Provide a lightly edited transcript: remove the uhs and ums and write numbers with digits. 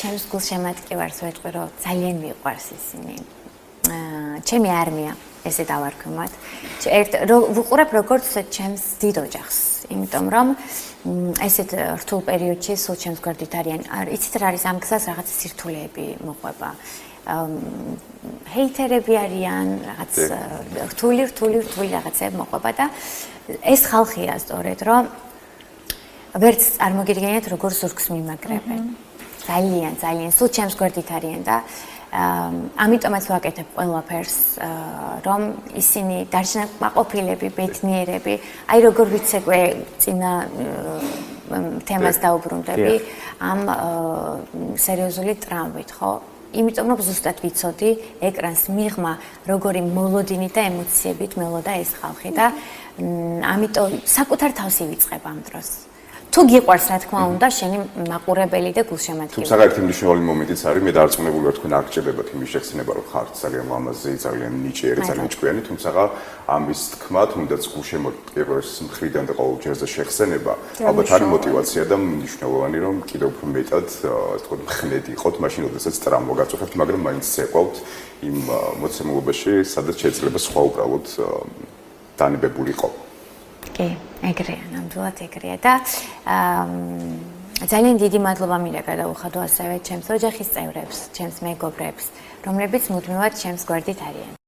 ჩემს გულშემატკივარს ვეთქვი, რომ ძალიან მიყვარს ისინი. ჩემი არმია, ესე დავარქმევთ. ვუყურებ როგორც ჩემს დიდ ოჯახს, იმიტომ რომ ესეთ რთულ პერიოდში სულ ჩემს გვერდით არიან. იცით რა არის ამ გზას რაღაც სირთულეები მოყვება. ჰეითერები არიან, რაღაც რთული რაღაცები მოყვება და ეს ხალხია სწორედ, რომ ვერც წარმოგიდგენიათ როგორ ზურგს მიმაგრებენ. ძალიან სულ ჩემს გვერდით არიან და ამიტომაც ვაკეთებ ყველაფერს, რომ ისინი დაჯნაკმაყოფილები, ბედნიერები, აი როგორ ვიცეკვე წინა თემას დაუბრუნდები ამ სერიოზული ტრამვით, ხო? იმიტომ რომ ზუსტად ვიცოდი ეკრანს მიღმა როგორი მოლოდინი და ემოციებით მელოდა ეს ხალხი და ამიტომ საკუთარ თავს ივიწყებ ამ დროს. თუ გიყვარს რა თქმა უნდა შენი მაყურებელი და გულშემატკივარი. თუმცა ერთი მნიშვნელოვანი მომენტიც არის, მე დარწმუნებული ვარ თქვენ არ გჭირდებათ იმის შეგრძნება, რომ ხართ ძალიან ლამაზი, ძალიან ნიჭიერი, ძალიან ჭკვიანი, თუმცა ამის თქმა, თუნდაც გულშემატკივარის მხრიდან და ყოველჯერზე შეხსენება, ალბათ არის мотиваცია და მნიშვნელოვანი, რომ კიდევ უფრო მეტად, თქო, მხნედი იყოთ, მაშინ როდესაც ტრამვა გაწუხებთ, მაგრამ მაინც ეყავთ იმ მოცემულობაში, სადაც შეიძლება სხვა უბრალოდ დანებებული იყო. კი, ეგრეა, ნამდვილად ეგრეა და ძალიან დიდი მადლობა მინდა გადაუხადო ასევე ჩემს ოჯახის წევრებს, ჩემს მეგობრებს, რომლებიც მუდმივად ჩემს გვერდით არიან.